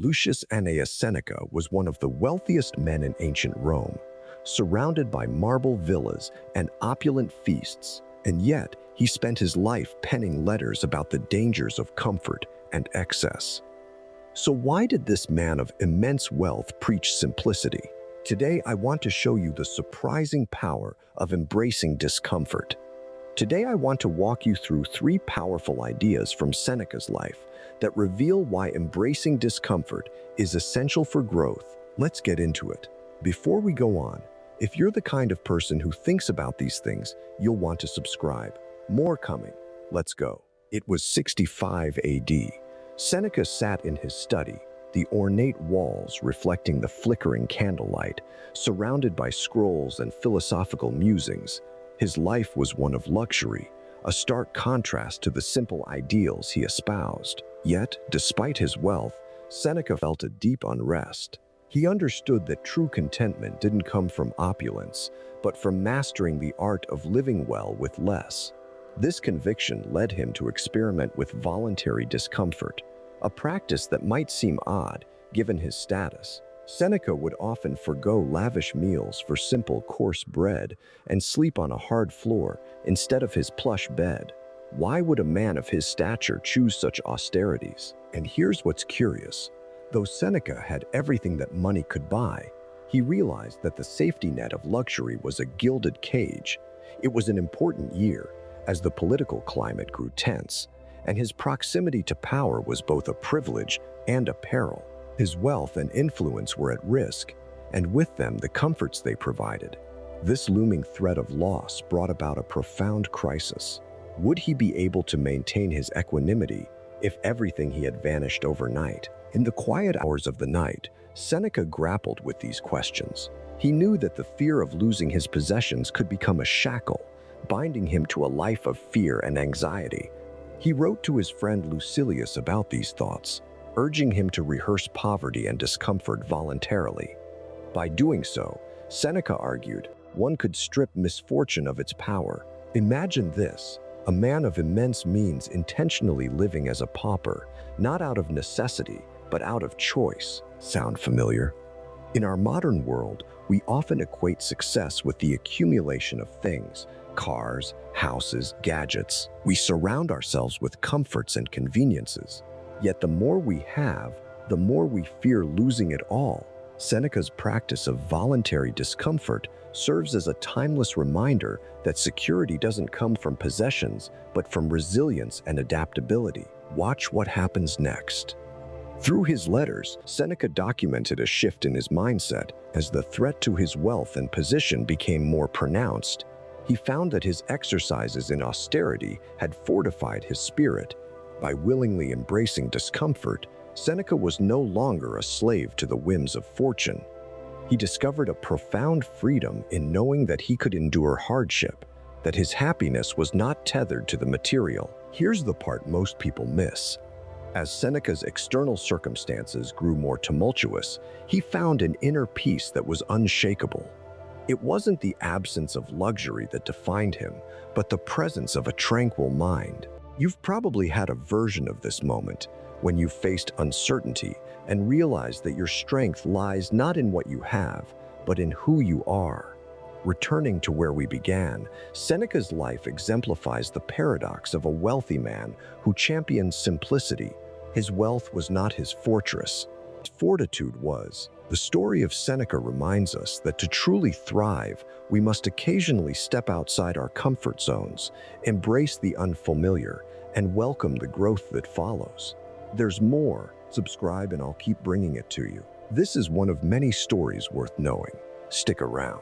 Lucius Annaeus Seneca was one of the wealthiest men in ancient Rome, surrounded by marble villas and opulent feasts, and yet he spent his life penning letters about the dangers of comfort and excess. So why did this man of immense wealth preach simplicity? Today I want to show you the surprising power of embracing discomfort. Today I want to walk you through 3 powerful ideas from Seneca's life that reveal why embracing discomfort is essential for growth. Let's get into it. Before we go on, if you're the kind of person who thinks about these things, you'll want to subscribe. More coming. Let's go. It was 65 AD. Seneca sat in his study, the ornate walls reflecting the flickering candlelight, surrounded by scrolls and philosophical musings. His life was one of luxury, a stark contrast to the simple ideals he espoused. Yet, despite his wealth, Seneca felt a deep unrest. He understood that true contentment didn't come from opulence, but from mastering the art of living well with less. This conviction led him to experiment with voluntary discomfort, a practice that might seem odd given his status. Seneca would often forgo lavish meals for simple, coarse bread and sleep on a hard floor instead of his plush bed. Why would a man of his stature choose such austerities? And here's what's curious. Though Seneca had everything that money could buy, he realized that the safety net of luxury was a gilded cage. It was an important year, as the political climate grew tense, and his proximity to power was both a privilege and a peril. His wealth and influence were at risk, and with them the comforts they provided. This looming threat of loss brought about a profound crisis. Would he be able to maintain his equanimity if everything he had vanished overnight? In the quiet hours of the night, Seneca grappled with these questions. He knew that the fear of losing his possessions could become a shackle, binding him to a life of fear and anxiety. He wrote to his friend Lucilius about these thoughts, urging him to rehearse poverty and discomfort voluntarily. By doing so, Seneca argued, one could strip misfortune of its power. Imagine this, a man of immense means intentionally living as a pauper, not out of necessity, but out of choice. Sound familiar? In our modern world, we often equate success with the accumulation of things, cars, houses, gadgets. We surround ourselves with comforts and conveniences. Yet the more we have, the more we fear losing it all. Seneca's practice of voluntary discomfort serves as a timeless reminder that security doesn't come from possessions, but from resilience and adaptability. Watch what happens next. Through his letters, Seneca documented a shift in his mindset. As the threat to his wealth and position became more pronounced, he found that his exercises in austerity had fortified his spirit. By willingly embracing discomfort, Seneca was no longer a slave to the whims of fortune. He discovered a profound freedom in knowing that he could endure hardship, that his happiness was not tethered to the material. Here's the part most people miss. As Seneca's external circumstances grew more tumultuous, he found an inner peace that was unshakable. It wasn't the absence of luxury that defined him, but the presence of a tranquil mind. You've probably had a version of this moment when you faced uncertainty and realized that your strength lies not in what you have, but in who you are. Returning to where we began, Seneca's life exemplifies the paradox of a wealthy man who championed simplicity. His wealth was not his fortress. His fortitude was. The story of Seneca reminds us that to truly thrive, we must occasionally step outside our comfort zones, embrace the unfamiliar, and welcome the growth that follows. There's more. Subscribe and I'll keep bringing it to you. This is one of many stories worth knowing. Stick around.